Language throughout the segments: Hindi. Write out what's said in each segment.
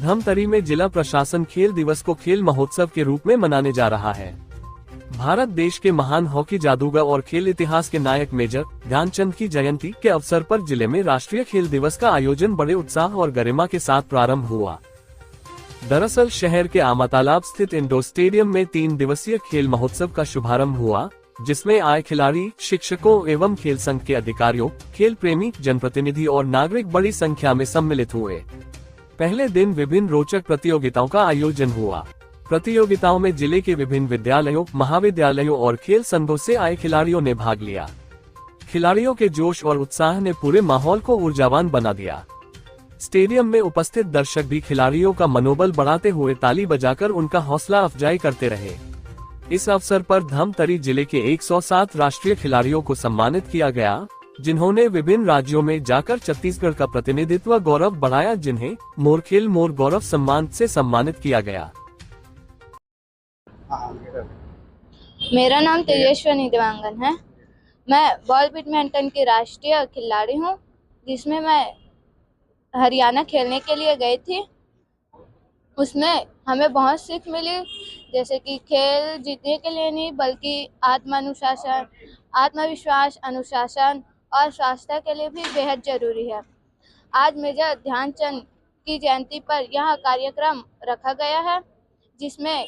धमतरी में जिला प्रशासन खेल दिवस को खेल महोत्सव के रूप में मनाने जा रहा है। भारत देश के महान हॉकी जादूगर और खेल इतिहास के नायक मेजर ध्यानचंद की जयंती के अवसर पर जिले में राष्ट्रीय खेल दिवस का आयोजन बड़े उत्साह और गरिमा के साथ प्रारंभ हुआ। दरअसल शहर के आमातालाब स्थित इंडोर स्टेडियम में 3 दिवसीय खेल महोत्सव का शुभारंभ हुआ, जिसमें आए खिलाड़ी, शिक्षकों एवं खेल संघ के अधिकारियों, खेल प्रेमी, जनप्रतिनिधि और नागरिक बड़ी संख्या में सम्मिलित हुए। पहले दिन विभिन्न रोचक प्रतियोगिताओं का आयोजन हुआ। प्रतियोगिताओं में जिले के विभिन्न विद्यालयों, महाविद्यालयों और खेल संघों से आए खिलाड़ियों ने भाग लिया। खिलाड़ियों के जोश और उत्साह ने पूरे माहौल को ऊर्जावान बना दिया। स्टेडियम में उपस्थित दर्शक भी खिलाड़ियों का मनोबल बढ़ाते हुए ताली बजाकर उनका हौसला अफजाई करते रहे। इस अवसर पर धमतरी जिले के 107 राष्ट्रीय खिलाड़ियों को सम्मानित किया गया, जिन्होंने विभिन्न राज्यों में जाकर छत्तीसगढ़ का प्रतिनिधित्व गौरव बढ़ाया, जिन्हें मोर खेल मोर गौरव सम्मान से सम्मानित किया गया। मेरा नाम तेजस्वनी देवांगन है। मैं बॉल बैडमिंटन की राष्ट्रीय खिलाड़ी हूँ, जिसमें मैं हरियाणा खेलने के लिए गई थी। उसमें हमें बहुत सीख मिली, जैसे कि खेल जीतने के लिए नहीं बल्कि आत्मानुशासन, आत्मविश्वास, अनुशासन और स्वास्थ्य के लिए भी बेहद जरूरी है। आज मेजर ध्यानचंद की जयंती पर यह कार्यक्रम रखा गया है, जिसमें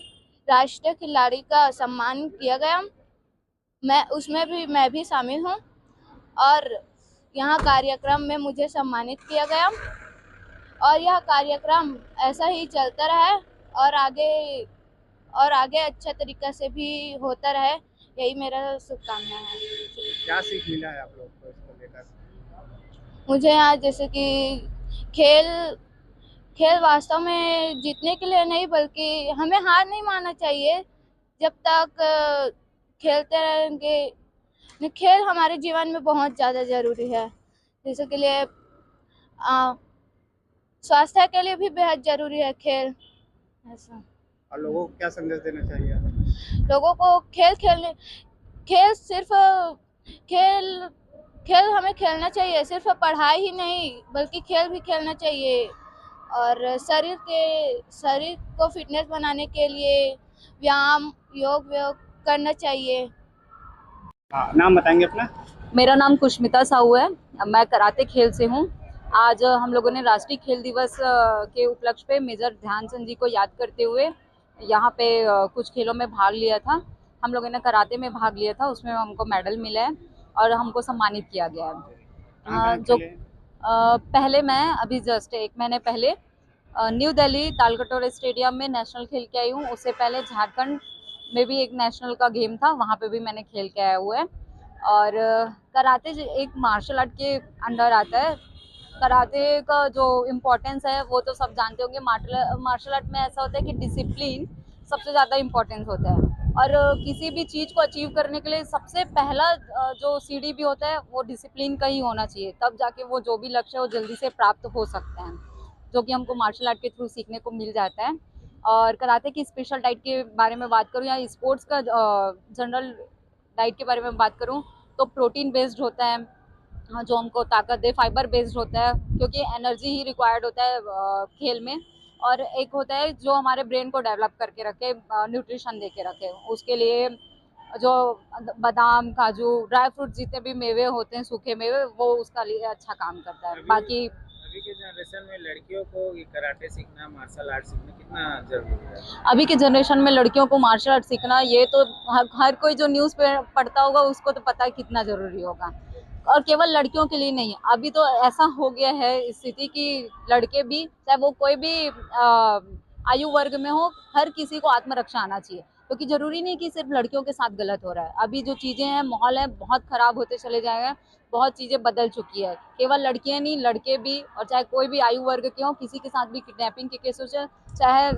राष्ट्रीय खिलाड़ी का सम्मान किया गया। मैं भी शामिल हूँ और यहाँ कार्यक्रम में मुझे सम्मानित किया गया और यह कार्यक्रम ऐसा ही चलता रहे और आगे अच्छा तरीका से भी होता रहे, यही मेरा शुभकामना है। क्या सीख मिला है आप लोग को इसको लेकर? मुझे यहाँ जैसे कि खेल वास्तव में जीतने के लिए नहीं बल्कि हमें हार नहीं मानना चाहिए। जब तक खेलते रहेंगे, खेल हमारे जीवन में बहुत ज़्यादा ज़रूरी है। जैसे के लिए स्वास्थ्य के लिए भी बेहद ज़रूरी है खेल। ऐसा और लोगों को क्या संदेश देना चाहिए? लोगों को खेल हमें खेलना चाहिए, सिर्फ पढ़ाई ही नहीं बल्कि खेल भी खेलना चाहिए। और शरीर को फिटनेस बनाने के लिए व्यायाम, योग करना चाहिए। नाम बताएंगे अपना? मेरा नाम कुष्मिता साहू है। मैं कराटे खेल से हूँ। आज हम लोगों ने राष्ट्रीय खेल दिवस के उपलक्ष्य पे मेजर ध्यानचंद जी को याद करते हुए यहाँ पे कुछ खेलों में भाग लिया था। हम लोगों ने कराटे में भाग लिया था, उसमें हमको मेडल मिला है और हमको सम्मानित किया गया है। जो पहले मैं अभी जस्ट 1 महीने पहले न्यू दिल्ली तालकटोरा स्टेडियम में नेशनल खेल के आई हूँ। उससे पहले झारखंड में भी एक नेशनल का गेम था, वहाँ पे भी मैंने खेल के आया हुआ है। और कराटे एक मार्शल आर्ट के अंडर आता है। कराटे का जो इम्पोर्टेंस है वो तो सब जानते होंगे। मार्शल आर्ट में ऐसा होता है कि डिसिप्लिन सबसे ज़्यादा इम्पोर्टेंस होता है और किसी भी चीज़ को अचीव करने के लिए सबसे पहला जो सीढ़ी भी होता है वो डिसिप्लिन का ही होना चाहिए, तब जाके वो जो भी लक्ष्य है वो जल्दी से प्राप्त हो सकते हैं, जो कि हमको मार्शल आर्ट के थ्रू सीखने को मिल जाता है। और कराटे की स्पेशल डाइट के बारे में बात करूँ या स्पोर्ट्स का जनरल डाइट के बारे में बात करूँ तो प्रोटीन बेस्ड होता है, जो हमको ताकत दे, फाइबर बेस्ड होता है क्योंकि एनर्जी ही रिक्वायर्ड होता है खेल में। और एक होता है जो हमारे ब्रेन को डेवलप करके रखे, न्यूट्रिशन दे के रखे, उसके लिए जो बादाम, काजू, ड्राई फ्रूट जितने भी मेवे होते हैं, सूखे मेवे, वो उसका लिए अच्छा काम करता है। बाकी अभी के जनरेशन में लड़कियों को कराटे सीखना, मार्शल आर्ट सीखना कितना जरूरी है? अभी के जनरेशन में लड़कियों को मार्शल आर्ट सीखना, ये तो हर कोई जो न्यूज़ पे पढ़ता होगा उसको तो पता है कितना जरूरी होगा। और केवल लड़कियों के लिए नहीं, अभी तो ऐसा हो गया है स्थिति कि लड़के भी, चाहे वो कोई भी आयु वर्ग में हो, हर किसी को आत्मरक्षा आना चाहिए, क्योंकि जरूरी नहीं कि सिर्फ लड़कियों के साथ गलत हो रहा है। अभी जो चीजें हैं, माहौल है, बहुत खराब होते चले जाएगा, बहुत चीजें बदल चुकी है। केवल लड़कियां नहीं, लड़के भी, और चाहे कोई भी आयु वर्ग के हो, किसी के साथ भी किडनैपिंग के केसेस हो, चाहे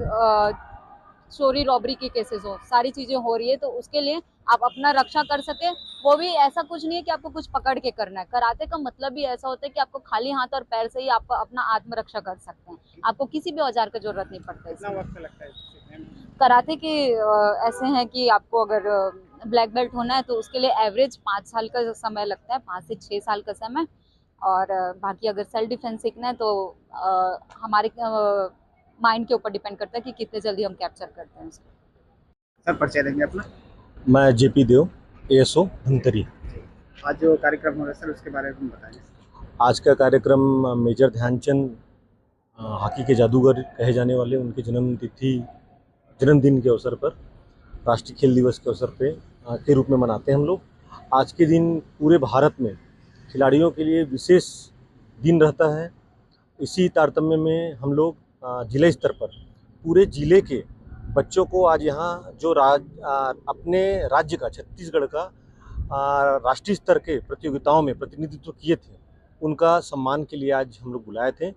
चोरी रॉबरी के केसेस हो, सारी चीजें हो रही है। तो उसके लिए आप अपना रक्षा कर सके, वो भी ऐसा कुछ नहीं है कि आपको कुछ पकड़ के करना है। कराटे का मतलब भी ऐसा होता है कि आपको खाली हाथ और पैर से ही आप अपना आत्मरक्षा कर सकते हैं, आपको किसी भी औजार की जरूरत नहीं पड़ता है। कितना वक्त लगता है सीखने में? कराटे के ऐसे हैं कि आपको अगर ब्लैक बेल्ट होना है तो उसके लिए एवरेज 5 साल का समय लगता है, 5 से 6 साल का समय। और बाकी अगर सेल्फ डिफेंस सीखना है तो हमारे माइंड के ऊपर डिपेंड करता है कि कितने जल्दी हम कैप्चर करते हैं उसको। सर परिचय देंगे अपना। मैं जेपी देव, एएसओ धमतरी। आज जो कार्यक्रम हो रहा है सर उसके बारे में बताइए। आज का कार्यक्रम मेजर ध्यानचंद हॉकी के जादूगर कहे जाने वाले उनके जन्मदिन के अवसर पर, राष्ट्रीय खेल दिवस के अवसर पे के रूप में मनाते हैं हम लोग। आज के दिन पूरे भारत में खिलाड़ियों के लिए विशेष दिन रहता है। इसी तारतम्य में हम लोग जिला स्तर पर पूरे जिले के बच्चों को आज यहाँ जो अपने राज्य का, छत्तीसगढ़ का राष्ट्रीय स्तर के प्रतियोगिताओं में प्रतिनिधित्व किए थे, उनका सम्मान के लिए आज हम लोग बुलाए थे,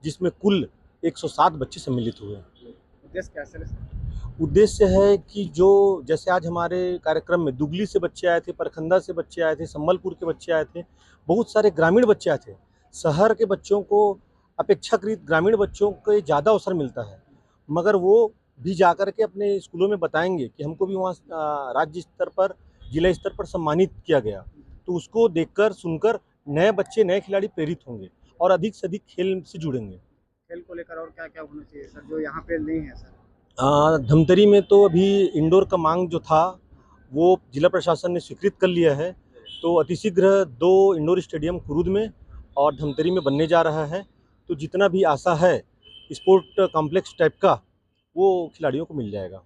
जिसमें कुल 107 बच्चे सम्मिलित हुए। उद्देश्य क्या सर? उद्देश्य है कि जो जैसे आज हमारे कार्यक्रम में दुगली से बच्चे आए थे, परखंदा से बच्चे आए थे, संबलपुर के बच्चे आए थे, बहुत सारे ग्रामीण बच्चे आए थे। शहर के बच्चों को अपेक्षाकृत ग्रामीण बच्चों को ज़्यादा अवसर मिलता है, मगर वो भी जाकर के अपने स्कूलों में बताएंगे कि हमको भी वहाँ राज्य स्तर पर, जिला स्तर पर सम्मानित किया गया। तो उसको देखकर सुनकर नए बच्चे, नए खिलाड़ी प्रेरित होंगे और अधिक से अधिक खेल से जुड़ेंगे। खेल को लेकर और क्या क्या होना चाहिए सर जो यहाँ पे नहीं है सर? धमतरी में तो अभी इंडोर का मांग जो था वो जिला प्रशासन ने स्वीकृत कर लिया है, तो अतिशीघ्र 2 इंडोर स्टेडियम कुरुद में और धमतरी में बनने जा रहा है। तो जितना भी आशा है स्पोर्ट कॉम्प्लेक्स टाइप का, वो खिलाड़ियों को मिल जाएगा।